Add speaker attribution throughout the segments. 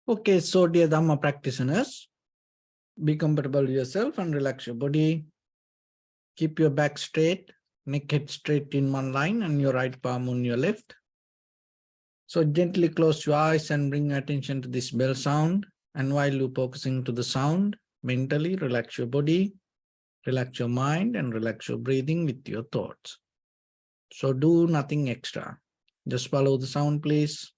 Speaker 1: Okay, so dear Dharma practitioners, be comfortable with yourself and relax your body. Keep your back straight, neck head straight in one line and your right palm on your left. So gently close your eyes and bring attention to this bell sound. And while you're focusing to the sound, mentally relax your body, relax your mind and relax your breathing with your thoughts. So do nothing extra. Just follow the sound, please.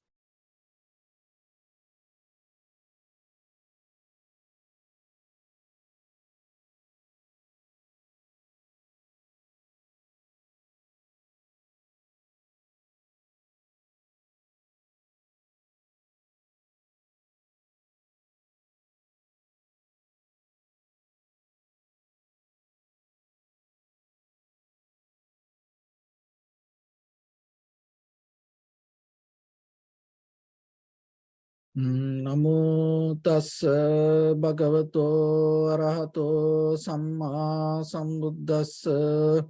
Speaker 1: Namo tassa bhagavato arahato samma sambuddhassa.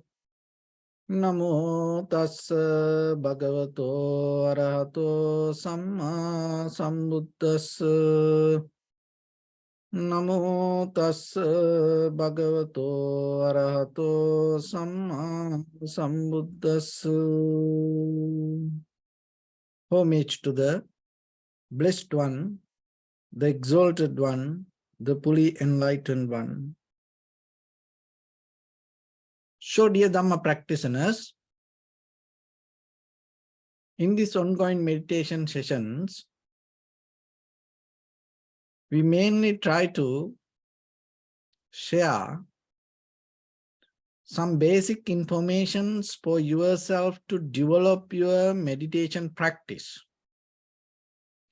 Speaker 1: Namo tassa bhagavato arahato samma sambuddhassa. Namo tassa bhagavato arahato samma sambuddhassa. Homage to the Blessed One, the Exalted One, the fully enlightened One. So, dear Dhamma practitioners, in these ongoing meditation sessions, we mainly try to share some basic information for yourself to develop your meditation practice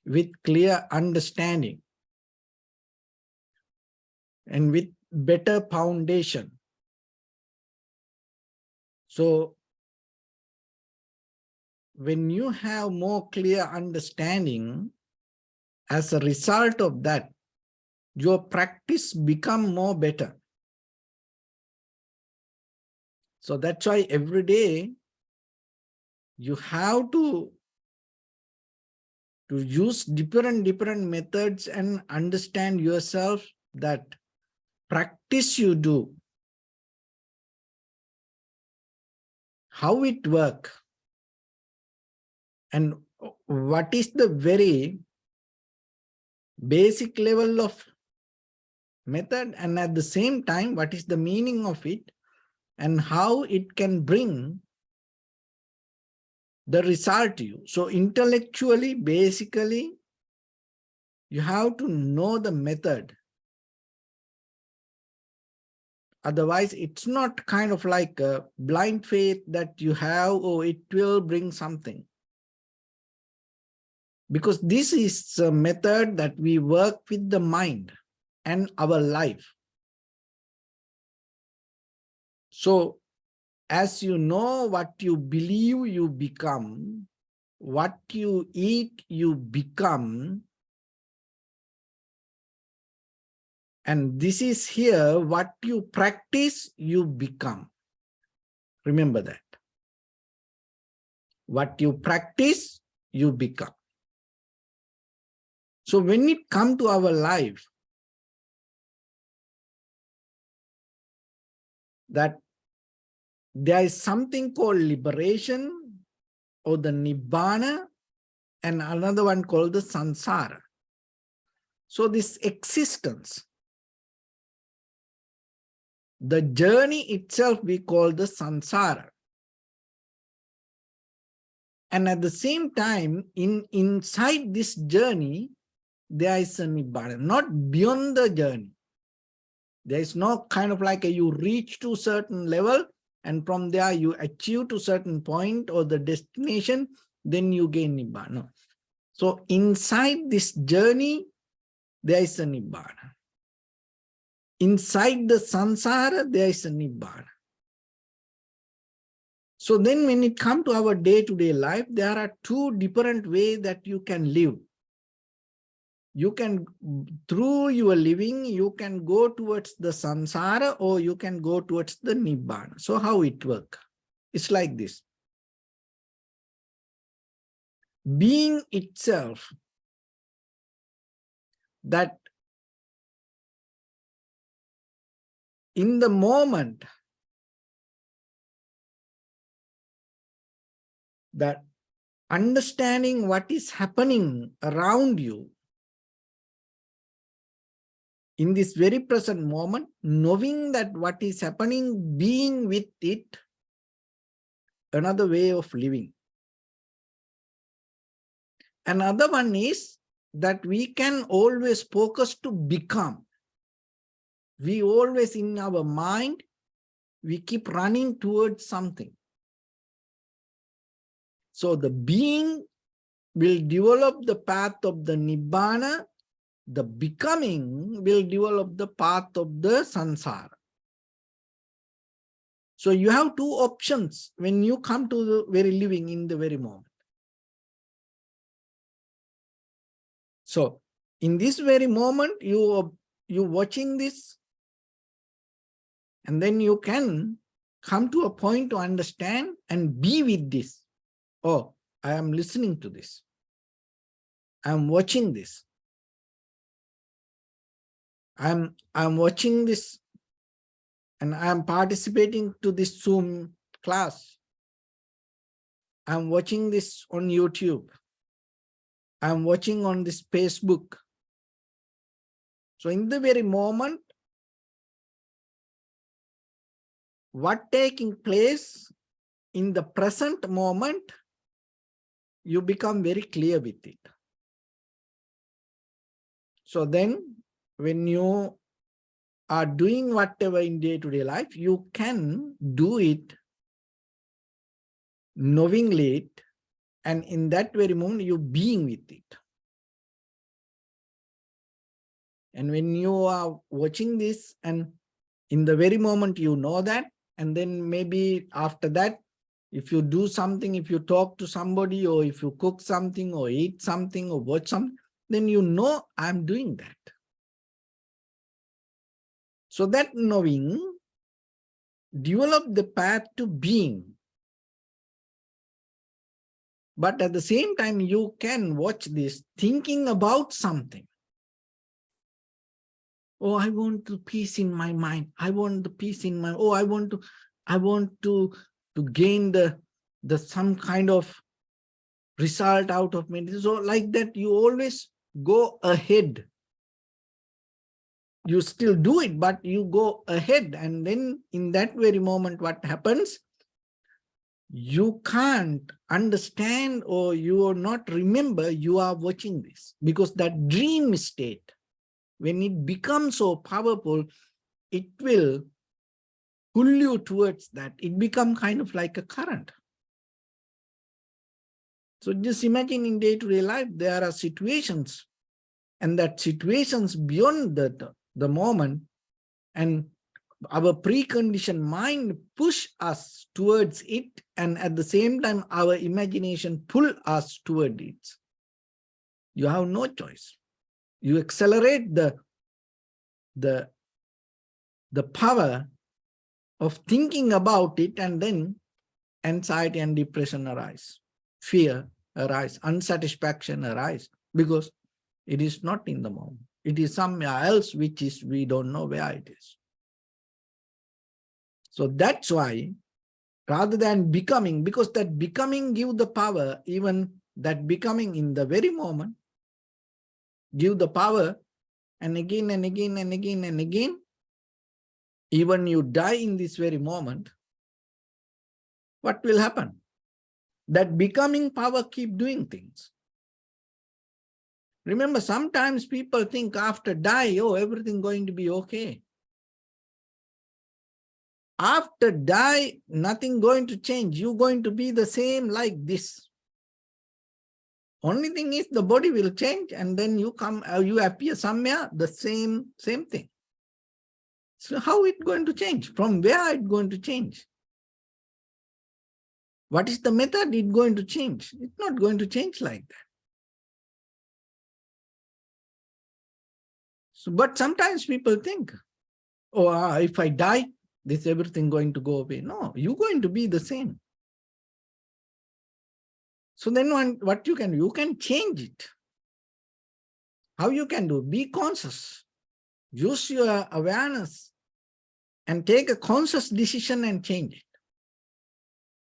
Speaker 1: with clear understanding and with better foundation. So, when you have more clear understanding, as a result of that, your practice become more better. So that's why every day you have to use different methods and understand yourself that practice you do, how it works, and what is the very basic level of method, and at the same time, what is the meaning of it and how it can bring the result to you. So intellectually, basically, you have to know the method. Otherwise, it's not kind of like a blind faith that you have, or it will bring something. Because this is a method that we work with the mind and our life. So, as you know, what you believe, you become. What you eat, you become. And this is here, what you practice, you become. Remember that. What you practice, you become. So when it comes to our life, that there is something called liberation or the nibbana, and another one called the samsara. So this existence, the journey itself we call the samsara. And at the same time, inside this journey, there is a nibbana, not beyond the journey. There is no kind of like you reach to a certain level and from there you achieve to a certain point or the destination, then you gain nibbana. No. So inside this journey, there is a nibbana. Inside the samsara, there is a nibbana. So then when it comes to our day-to-day life, there are two different ways that you can live. You can, through your living, you can go towards the samsara or you can go towards the nibbana. So how it works? It's like this. Being itself that in the moment that understanding what is happening around you in this very present moment, knowing that what is happening, being with it, another way of living. Another one is that we can always focus to become. We always in our mind, we keep running towards something. So the being will develop the path of the Nibbana, the becoming will develop the path of the Sansara. So you have two options when you come to the very living in the very moment. So in this very moment, you watching this, and then you can come to a point to understand and be with this. Oh, I am listening to this. I am watching this. I'm watching this, and I am participating to this Zoom class. I'm watching this on YouTube. I'm watching on this Facebook. So in the very moment, what taking place in the present moment, you become very clear with it. So then when you are doing whatever in day-to-day life, you can do it knowingly it, and in that very moment, you being with it. And when you are watching this, and in the very moment you know that, and then maybe after that, if you do something, if you talk to somebody, or if you cook something, or eat something, or watch something, then you know I'm doing that. So that knowing develop the path to being. But at the same time, you can watch this thinking about something. Oh, I want the peace in my mind. I want the peace in my, oh, I want to gain the some kind of result out of meditation. So like that, you always go ahead. You still do it, but you go ahead. And then in that very moment, what happens? You can't understand, or you will not remember you are watching this, because that dream state, when it becomes so powerful, it will pull you towards that. It becomes kind of like a current. So just imagine in day-to-day life, there are situations, and that situations beyond the moment, and our preconditioned mind push us towards it, and at the same time, our imagination pull us toward it. You have no choice. You accelerate the power of thinking about it, and then anxiety and depression arise, fear arise, unsatisfaction arise, because it is not in the moment. It is somewhere else, which is we don't know where it is. So that's why, rather than becoming, because that becoming give the power, even that becoming in the very moment, give the power, and again and again and again and again, even you die in this very moment, what will happen? That becoming power keep doing things. Remember, sometimes people think after die, oh, everything going to be okay. After die, nothing going to change. You're going to be the same like this. Only thing is the body will change, and then you come, you appear somewhere, the same thing. So how it going to change? From where it going to change? What is the method it going to change? It's not going to change like that. So, but sometimes people think, oh, if I die, this everything going to go away. No, you're going to be the same. So then what you can change it. How you can do? Be conscious. Use your awareness and take a conscious decision and change it.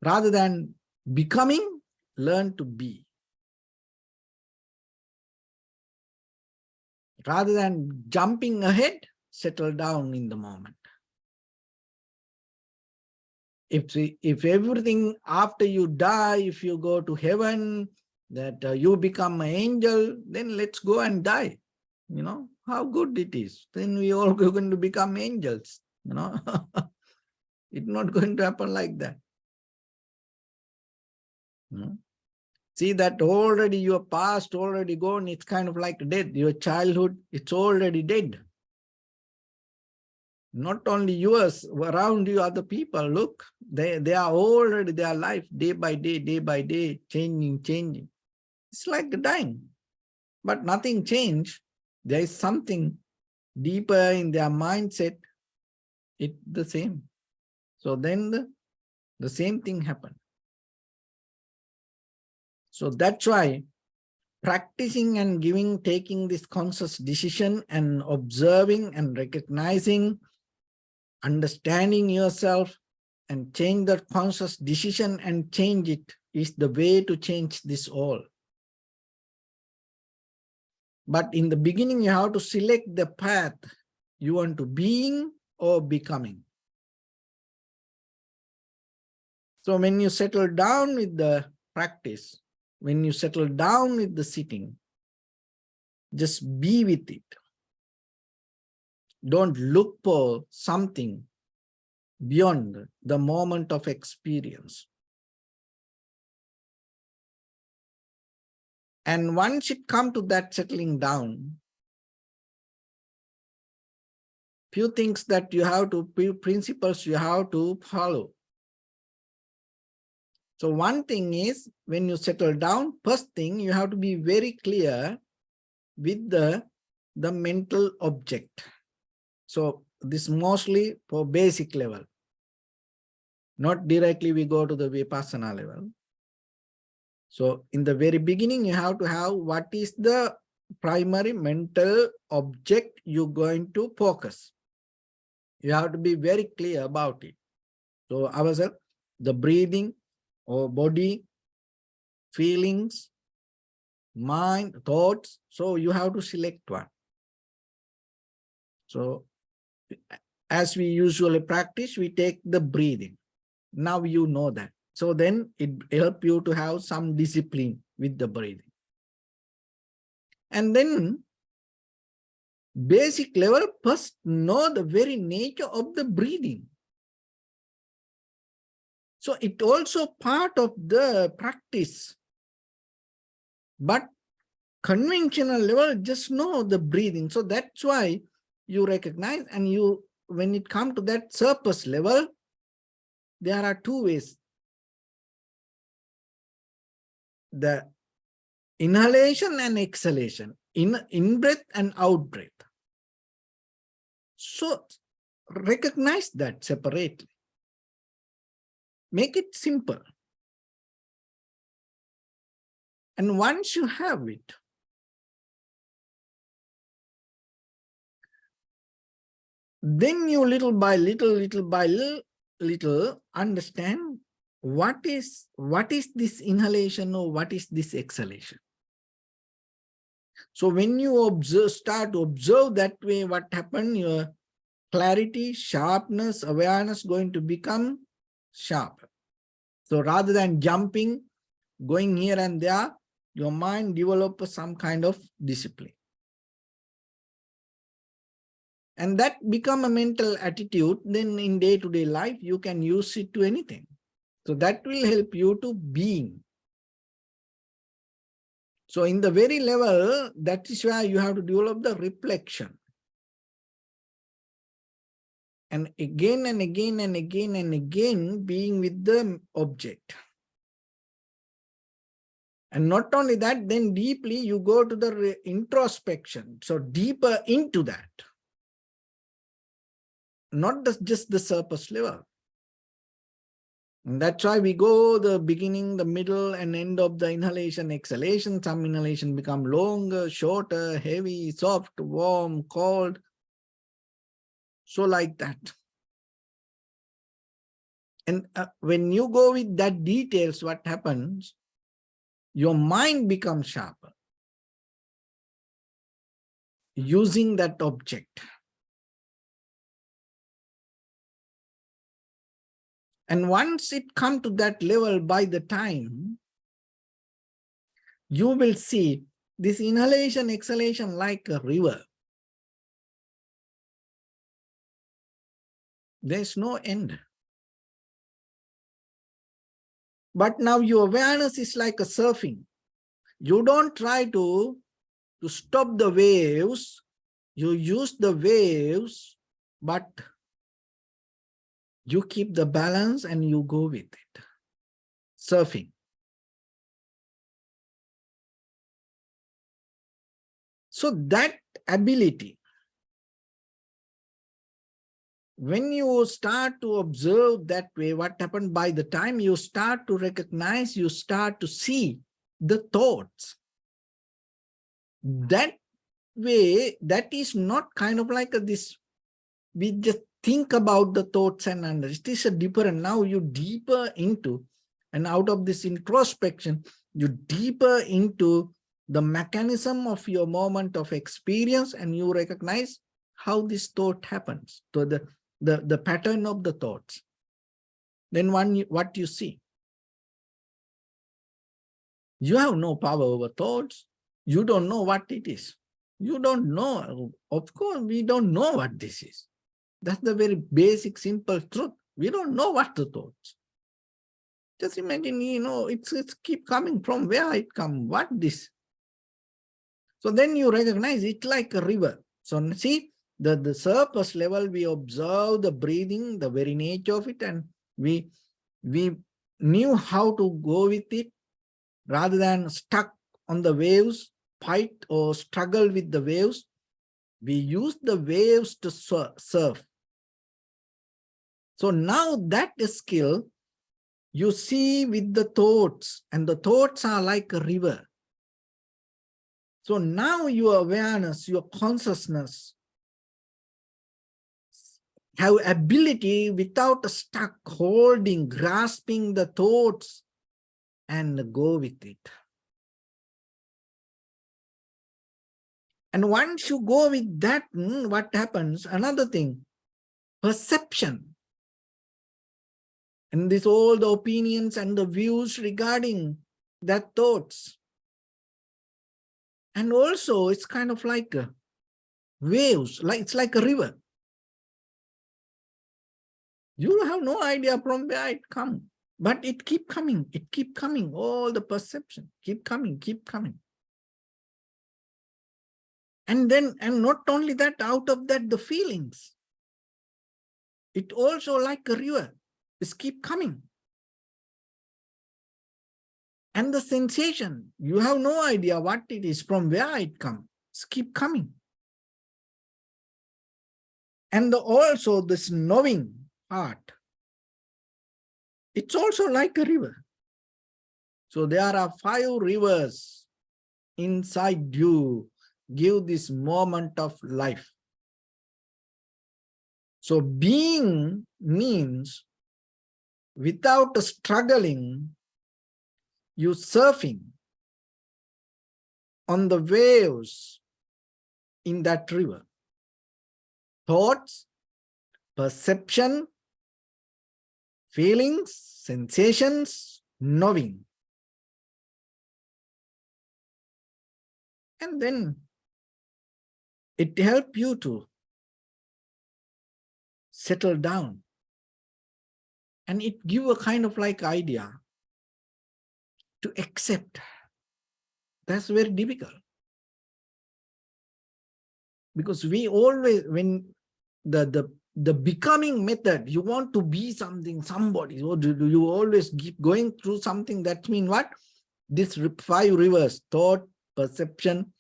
Speaker 1: Rather than becoming, learn to be. Rather than jumping ahead, settle down in the moment. If everything after you die, if you go to heaven, that you become an angel, then let's go and die. You know, how good it is. Then we all going to become angels, you know. It's not going to happen like that. See that already your past already gone, it's kind of like death. Your childhood, it's already dead. Not only yours, around you, other people, look, they are already their life day by day, changing. It's like dying, but nothing changed. There is something deeper in their mindset, it's the same. So then the same thing happened. So that's why practicing and taking this conscious decision and observing and recognizing, understanding yourself and change that conscious decision and change it is the way to change this all. But in the beginning, you have to select the path you want to being or becoming. So when you settle down with the practice, when you settle down with the sitting, just be with it. Don't look for something beyond the moment of experience. And once it comes to that settling down, few things that you have to, few principles you have to follow. So one thing is, when you settle down, first thing you have to be very clear with the mental object. So this mostly for basic level. Not directly we go to the Vipassana level. So in the very beginning, you have to have what is the primary mental object you're going to focus. You have to be very clear about it. So ourselves, the breathing or body, feelings, mind, thoughts. So you have to select one. So as we usually practice, we take the breathing. Now you know that. So then it helps you to have some discipline with the breathing. And then basic level, first know the very nature of the breathing. So it also part of the practice. But conventional level, just know the breathing. So that's why you recognize, and you, when it comes to that surface level, there are two ways. The inhalation and exhalation, in breath and out breath. So recognize that separately. Make it simple. And once you have it, then you little by little understand what is this inhalation or what is this exhalation. So when you start to observe that way, what happened, your clarity, sharpness, awareness going to become sharper. So rather than jumping, going here and there, your mind develops some kind of discipline. And that become a mental attitude, then in day-to-day life, you can use it to anything. So that will help you to being. So in the very level, that is why you have to develop the reflection. And again and again and again and again, being with the object. And not only that, then deeply you go to the introspection. So deeper into that. Not just the surface level. And that's why we go the beginning, the middle, and end of the inhalation, exhalation. Some inhalation become longer, shorter, heavy, soft, warm, cold. So like that. And when you go with that details, what happens? Your mind becomes sharper using that object. And once it comes to that level, by the time, you will see this inhalation, exhalation like a river. There's no end. But now your awareness is like a surfing. You don't try to stop the waves. You use the waves, but you keep the balance and you go with it. Surfing. So that ability, when you start to observe that way, what happened by the time you start to recognize, you start to see the thoughts. That way, that is not kind of like this, we just think about the thoughts and understand. It is a deeper, and now you deeper into, and out of this introspection, you deeper into the mechanism of your moment of experience, and you recognize how this thought happens, so the pattern of the thoughts. Then what you see? You have no power over thoughts. You don't know what it is. You don't know. Of course, we don't know what this is. That's the very basic, simple truth. We don't know what the thoughts. Just imagine, it's keep coming from where it come, what this. So then you recognize it like a river. So see, the surface level, we observe the breathing, the very nature of it, and we knew how to go with it rather than stuck on the waves, fight or struggle with the waves. We use the waves to surf. So now that skill, you see with the thoughts, and the thoughts are like a river. So now your awareness, your consciousness have ability without stuck, holding, grasping the thoughts and go with it. And once you go with that, what happens? Another thing, perception. And this all the opinions and the views regarding that thoughts. And also it's kind of like waves, it's like a river. You have no idea from where it comes, but it keep coming, all the perception, keep coming. And not only that, out of that, the feelings, it also like a river, is keep coming. And the sensation, you have no idea what it is, from where it comes, it's keep coming. And also this knowing part, it's also like a river. So there are 5 rivers inside you, give this moment of life. So being means without struggling, you surfing on the waves in that river. Thoughts, perception, feelings, sensations, knowing. And then it helps you to settle down. And it gives a kind of like idea to accept. That's very difficult. Because we always, when the becoming method, you want to be something, somebody, or do you always keep going through something? That means what? These 5 rivers, thought, perception,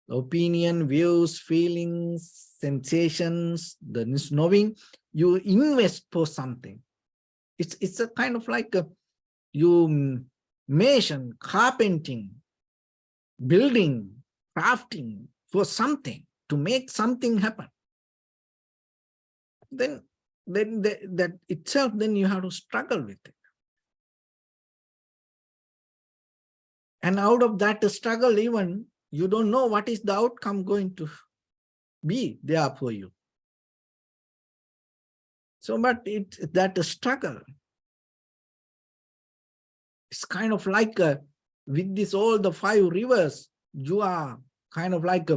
Speaker 1: opinion, views, feelings, sensations, the knowing, you invest for something. It's a kind of like you mason, carpenting, building, crafting for something, to make something happen. Then that itself, then you have to struggle with it. And out of that struggle, even you don't know what is the outcome going to be there for you. So, but it's that struggle. It's kind of like with this all the 5 rivers, you are kind of like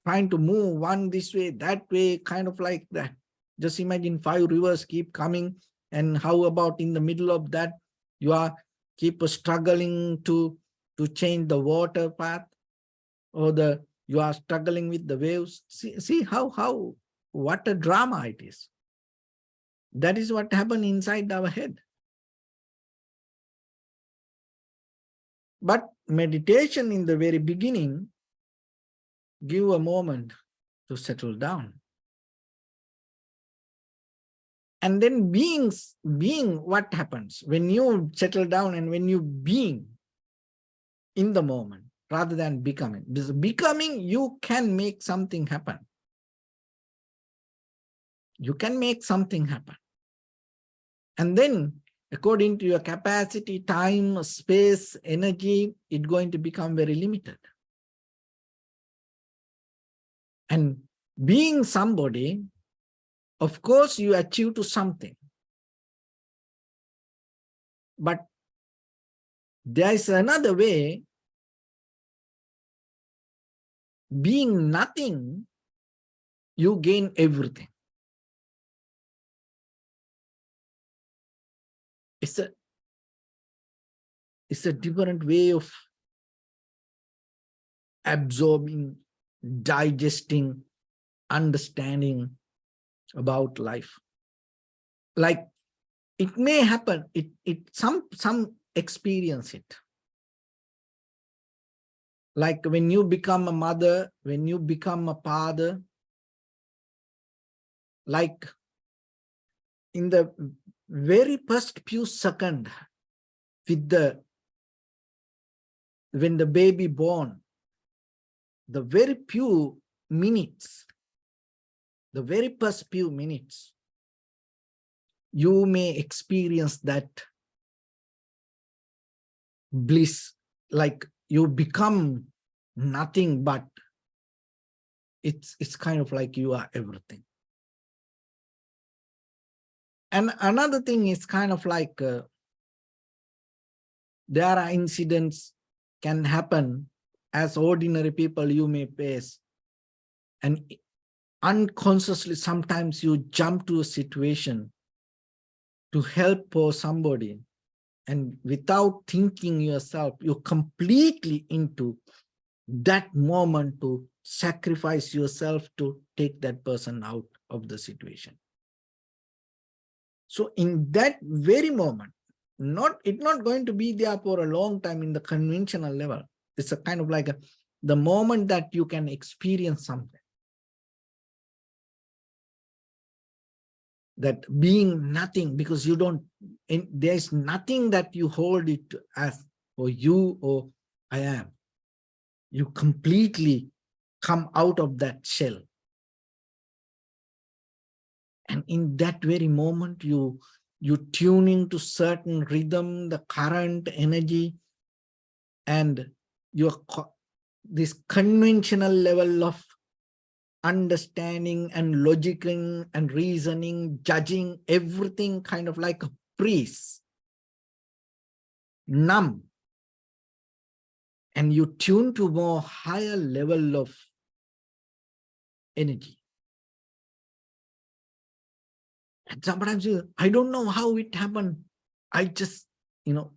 Speaker 1: trying to move one this way, that way, kind of like that. Just imagine 5 rivers keep coming, and how about in the middle of that, you are keep struggling to change the water path, or you are struggling with the waves. See how what a drama it is. That is what happened inside our head. But meditation in the very beginning give a moment to settle down. And then being what happens when you settle down and when you being in the moment rather than becoming. Because becoming, you can make something happen. You can make something happen. And then according to your capacity, time, space, energy, it's going to become very limited. And being somebody, of course, you achieve to something. But there is another way. Being nothing, you gain everything. It's a different way of absorbing, digesting, understanding about life. Like it may happen, some experience it. Like when you become a mother, when you become a father, like in the very first few seconds when the baby born, the very few minutes, the very first few minutes, you may experience that bliss, like you become nothing, but it's kind of like you are everything. And another thing is kind of like there are incidents can happen as ordinary people you may face, and unconsciously sometimes you jump to a situation to help for somebody, and without thinking yourself, you're completely into that moment to sacrifice yourself to take that person out of the situation. So in that very moment, it's not going to be there for a long time in the conventional level. It's a kind of like the moment that you can experience something. That being nothing, because you don't, there's nothing that you hold it as for you or I am. You completely come out of that shell. And in that very moment, you tune into certain rhythm, the current, energy, and this conventional level of understanding and logicking and reasoning, judging, everything kind of like a freeze, numb. And you tune to more higher level of energy. And sometimes I don't know how it happened. I just,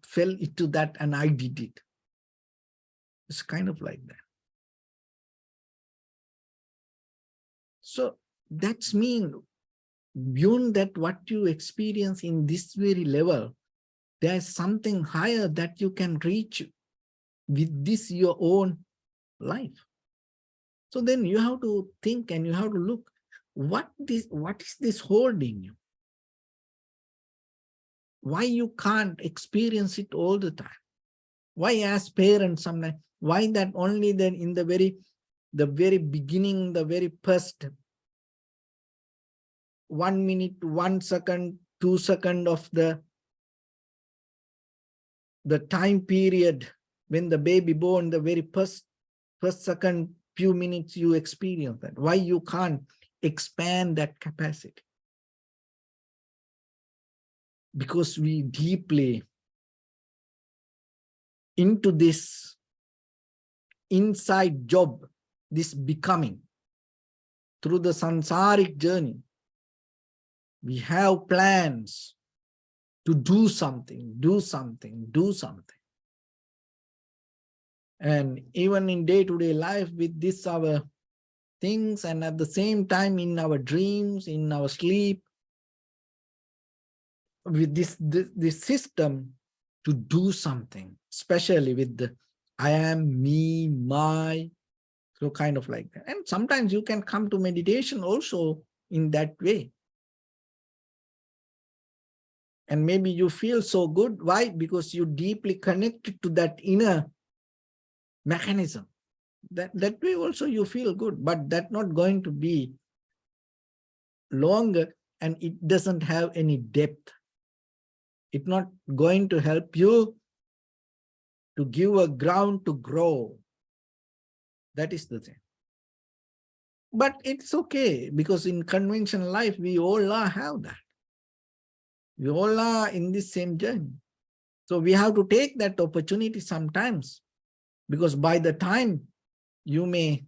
Speaker 1: fell into that and I did it. It's kind of like that. So that's mean beyond that, what you experience in this very level, there's something higher that you can reach with this your own life. So then you have to think and you have to look, what is this holding you? Why you can't experience it all the time? Why as parents sometimes, why that only then in the very beginning, the very first 1 minute, 1 second, 2 seconds of the time period when the baby born, the very first second, few minutes you experience that. Why you can't expand that capacity? Because we deeply into this inside job, this becoming through the samsaric journey. We have plans to do something, do something, do something. And even in day-to-day life with this our things, and at the same time in our dreams, in our sleep, with this system to do something, especially with the I am, me, my, so kind of like that. And sometimes you can come to meditation also in that way. And maybe you feel so good. Why? Because you deeply connected to that inner mechanism. That way also you feel good, but that's not going to be longer, and it doesn't have any depth. It's not going to help you to give a ground to grow. That is the thing. But it's okay, because in conventional life, we all have that. We all are in this same journey. So we have to take that opportunity sometimes, because by the time you may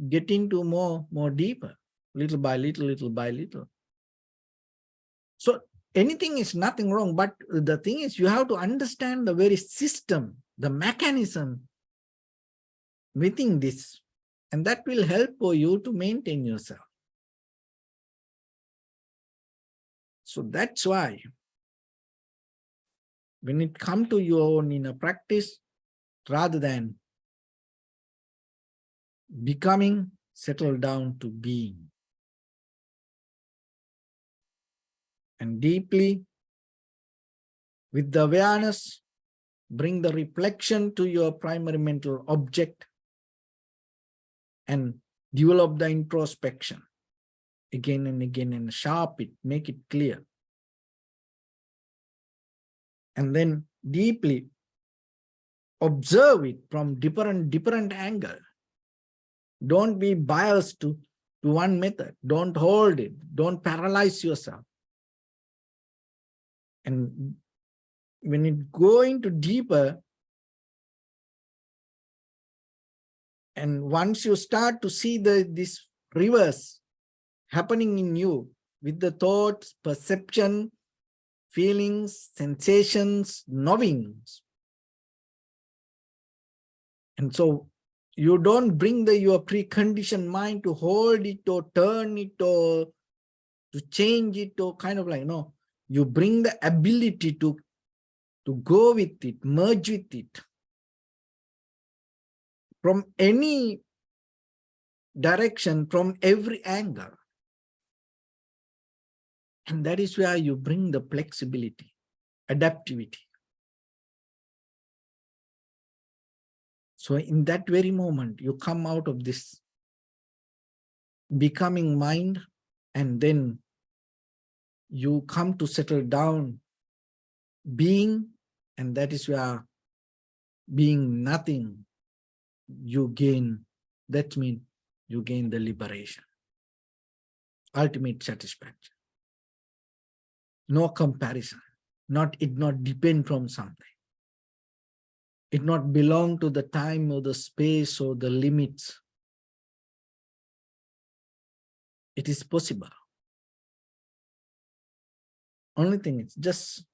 Speaker 1: get into more deeper, little by little, little by little. So anything is nothing wrong, but the thing is you have to understand the very system, the mechanism within this, and that will help for you to maintain yourself. So that's why when it comes to your own inner practice, rather than becoming, settle down to being. And deeply, with the awareness, bring the reflection to your primary mental object and develop the introspection again and again, and sharp it, make it clear. And then deeply observe it from different angle. Don't be biased to one method. Don't hold it. Don't paralyze yourself. And when it go into deeper, and once you start to see this reverse happening in you with the thoughts, perception, feelings, sensations, knowings. And so you don't bring your preconditioned mind to hold it or turn it or to change it or kind of like, no, you bring the ability to go with it, merge with it from any direction, from every angle. And that is where you bring the flexibility, adaptivity. So in that very moment, you come out of this becoming mind, and then you come to settle down being, and that is where being nothing, you gain, that means you gain the liberation, ultimate satisfaction. No comparison, it not depend from something. It not belong to the time or the space or the limits. It is possible. Only thing is just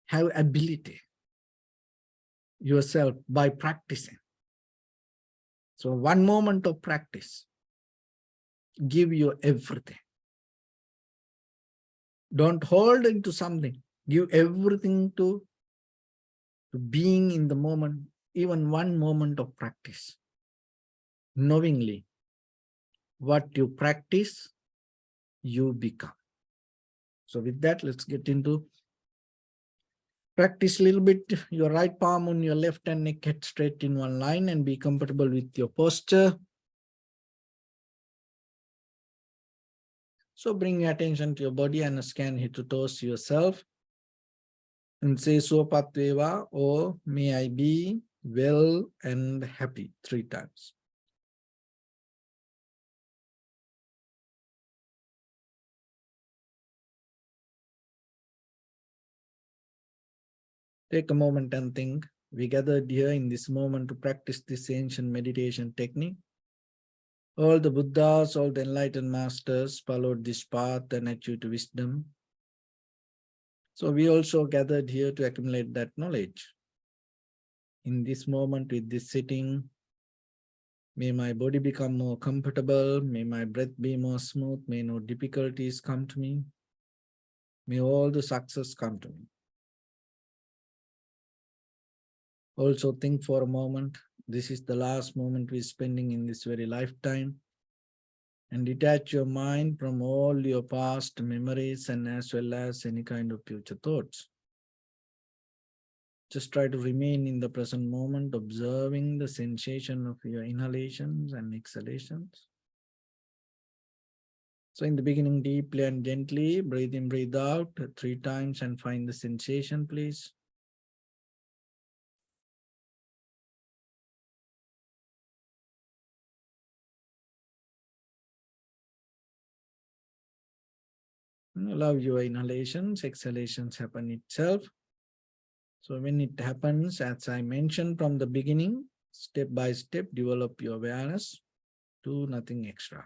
Speaker 1: have ability yourself by practicing. So one moment of practice give you everything. Don't hold into something. Give everything to being in the moment, even one moment of practice. Knowingly, what you practice, you become. So with that, let's get into practice a little bit. Your right palm on your left hand, neck head straight in one line, and be comfortable with your posture. So bring your attention to your body and scan head to toes yourself. And say Sopatveva, or may I be well and happy 3 times. Take a moment and think. We gathered here in this moment to practice this ancient meditation technique. All the Buddhas, all the enlightened masters followed this path and achieved wisdom. So we also gathered here to accumulate that knowledge. In this moment, with this sitting, may my body become more comfortable, may my breath be more smooth, may no difficulties come to me, may all the success come to me. Also think for a moment, this is the last moment we're spending in this very lifetime, and detach your mind from all your past memories and as well as any kind of future thoughts. Just try to remain in the present moment, observing the sensation of your inhalations and exhalations. So in the beginning, deeply and gently, breathe in, breathe out 3 times and find the sensation, please. And allow your inhalations, exhalations happen itself. So when it happens, as I mentioned from the beginning, step by step, develop your awareness, do nothing extra.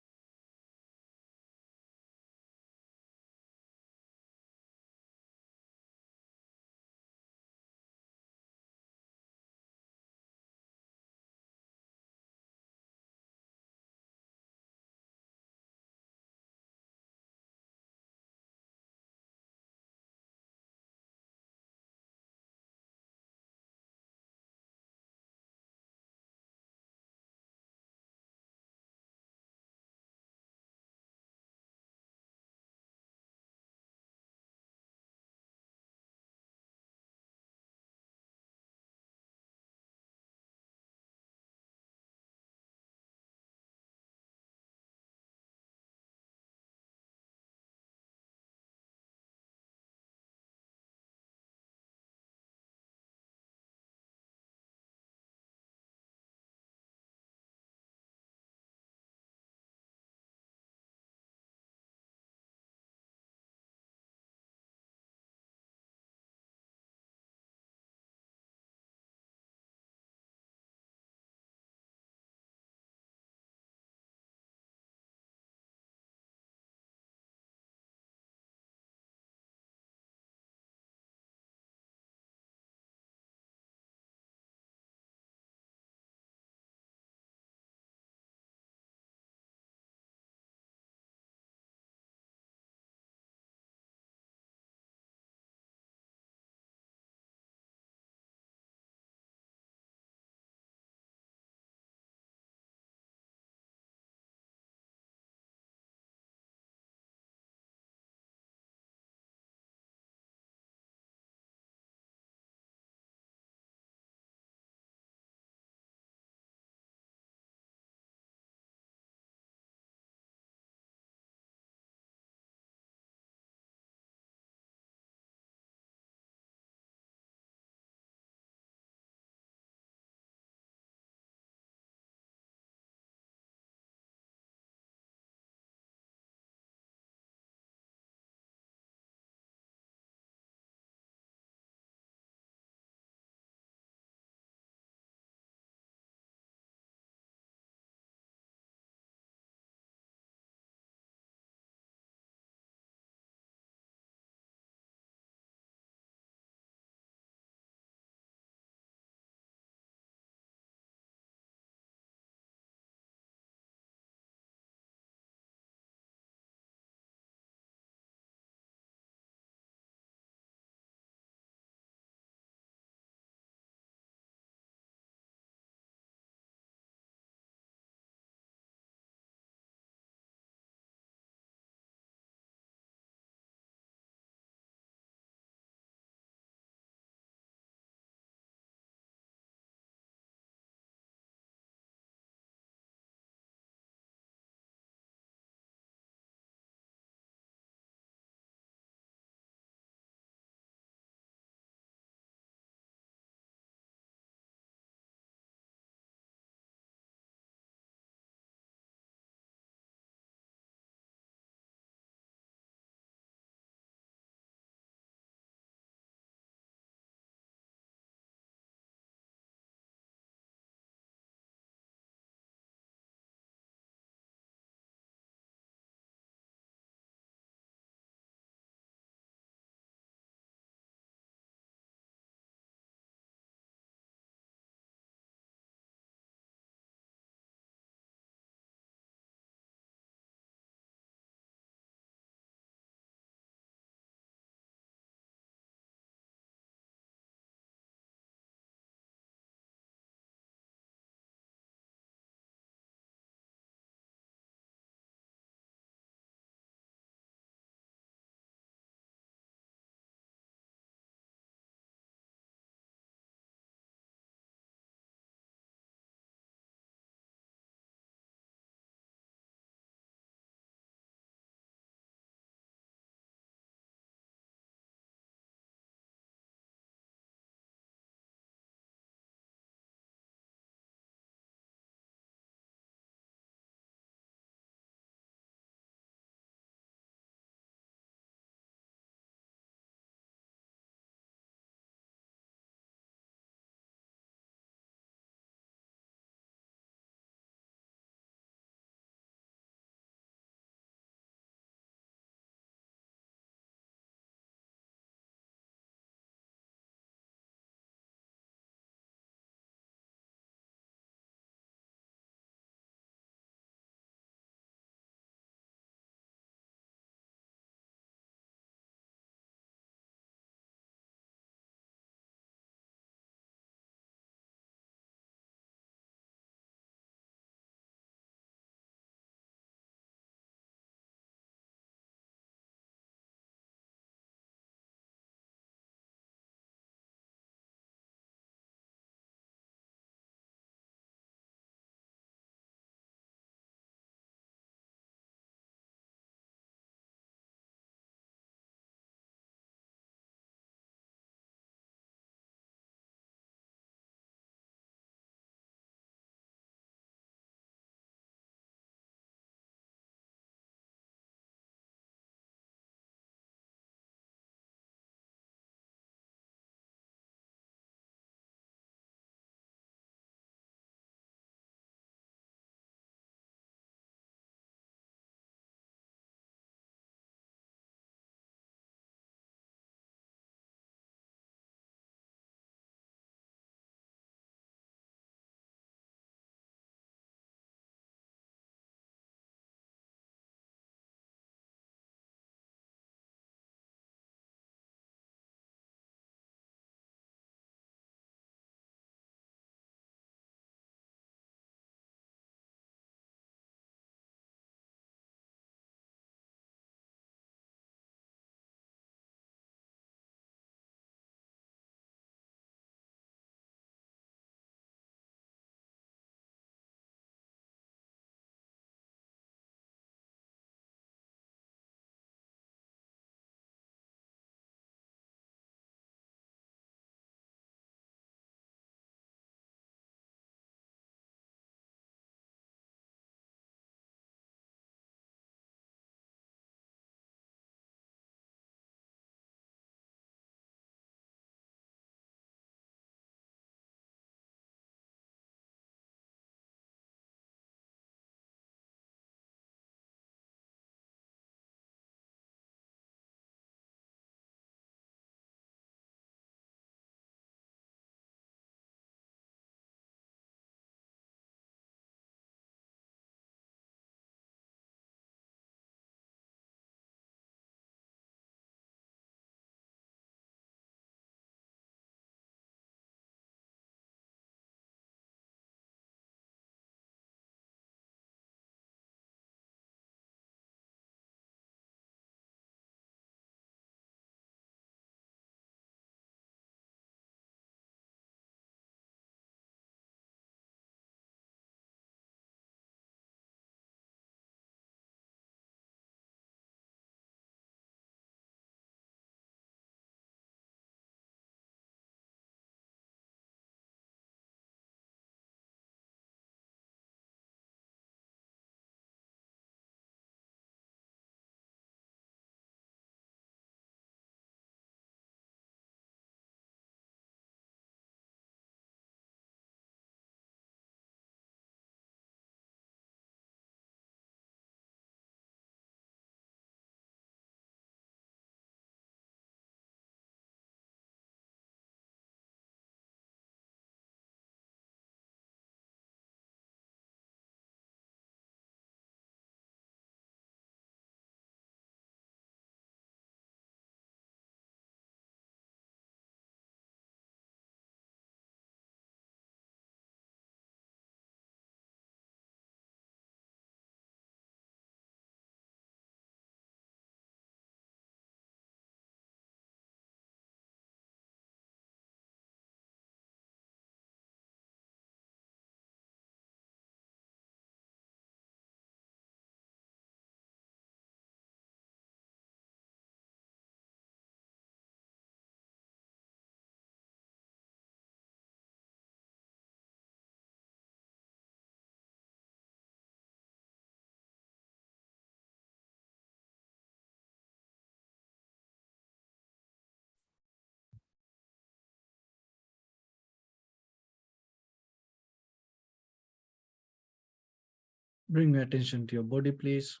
Speaker 1: Bring your attention to your body, please.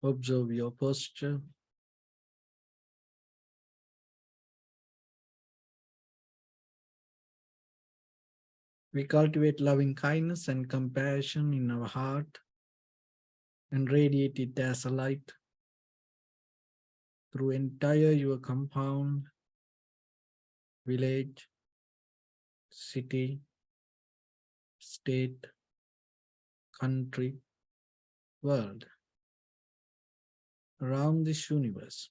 Speaker 1: Observe your posture. We cultivate loving kindness and compassion in our heart and radiate it as a light through entire your compound, village, city, state, country, world, around this universe.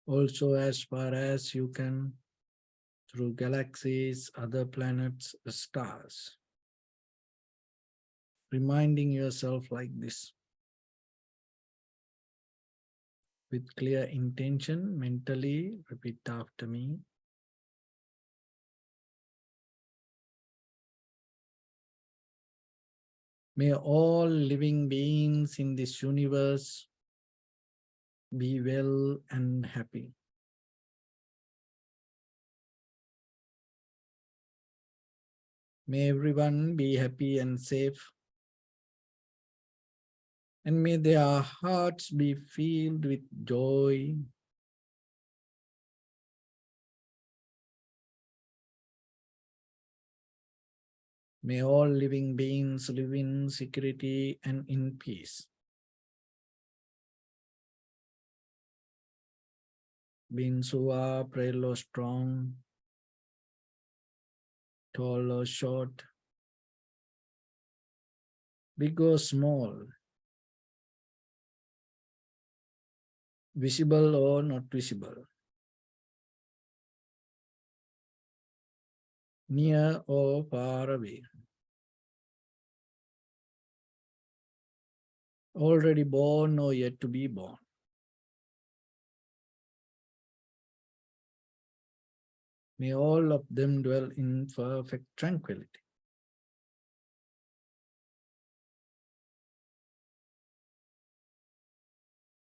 Speaker 1: Also, as far as you can, through galaxies, other planets, stars. Reminding yourself like this. With clear intention, mentally repeat after me. May all living beings in this universe be well and happy. May everyone be happy and safe. And may their hearts be filled with joy. May all living beings live in security and in peace. Beings who are frail or strong, tall or short, big or small, visible or not visible, near or far away, already born or yet to be born. May all of them dwell in perfect tranquility.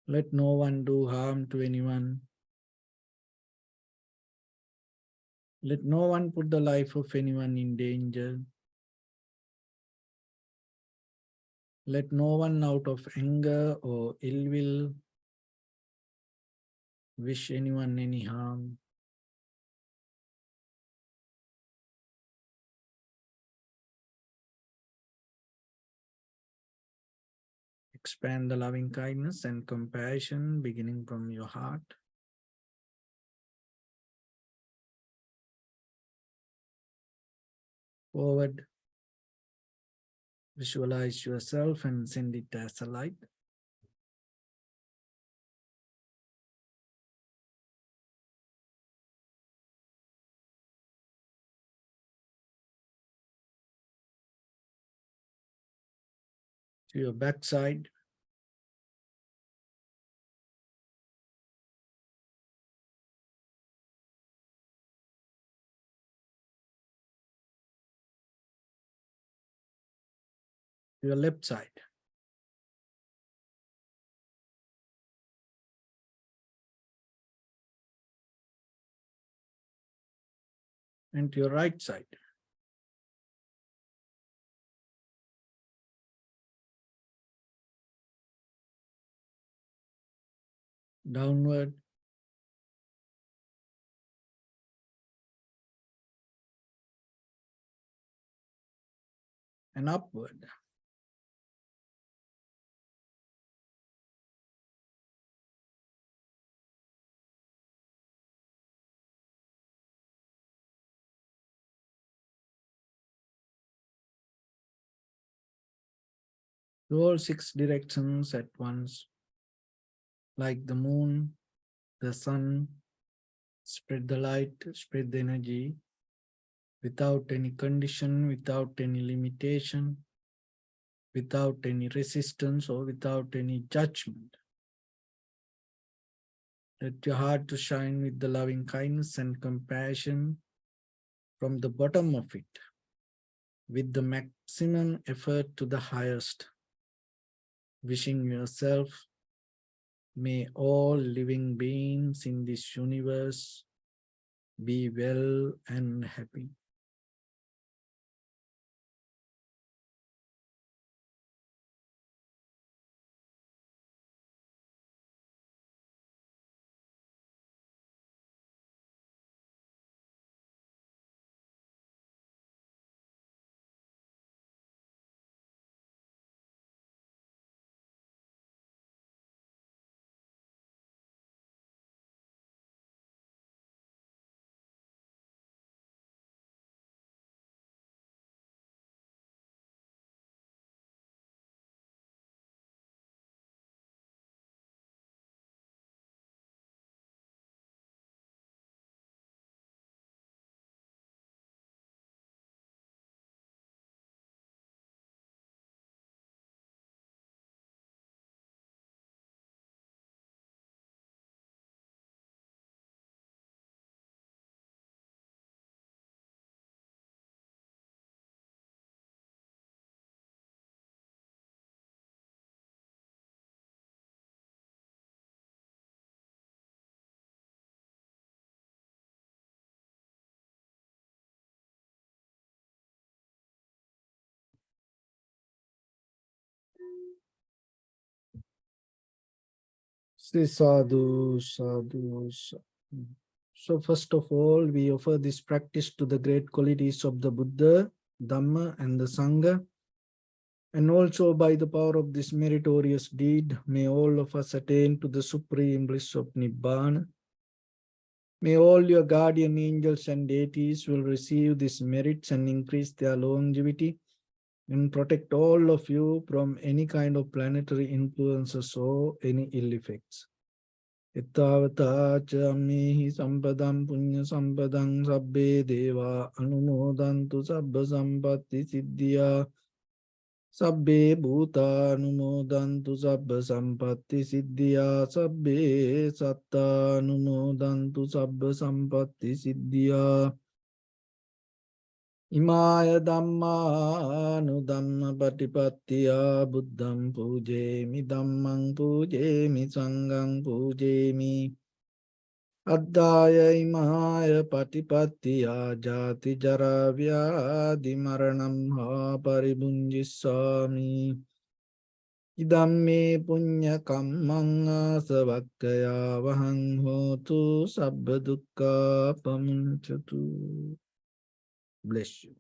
Speaker 1: Let no one do harm to anyone. Let no one put the life of anyone in danger. Let no one out of anger or ill will wish anyone any harm. Expand the loving kindness and compassion beginning from your heart. Forward. Visualize yourself and send it as a light. To your backside. To your left side. And to your right side. Downward. And upward. To all 6 directions at once. Like the moon, the sun, spread the light, spread the energy without any condition, without any limitation, without any resistance or without any judgment. Let your heart to shine with the loving kindness and compassion from the bottom of it, with the maximum effort to the highest, wishing yourself May all living beings in this universe be well and happy. Say sadhu, sadhu, sadhu. So first of all, we offer this practice to the great qualities of the Buddha, Dhamma, and the Sangha. And also by the power of this meritorious deed, may all of us attain to the supreme bliss of Nibbana. May all your guardian angels and deities will receive these merits and increase their longevity and protect all of you from any kind of planetary influences or any ill effects. Ittavata cha ammehi sampadam punya sampadam sabbe deva anumodantu sabba sampatti siddhya sabbe bhuta anumodantu sabba sampatti siddhya sabbe satta anumodantu sabba sampatti siddhya Imaya dhamma anudhamma patipattiya buddham pujemi dhammam pujemi sangham pujemi Addaya imaya patipattiya jati jara vyadi maranam ha paribunjissami Idamme punya kammang asavakkaya vahang hotu sabba dukkha pamuncatu. Bless you.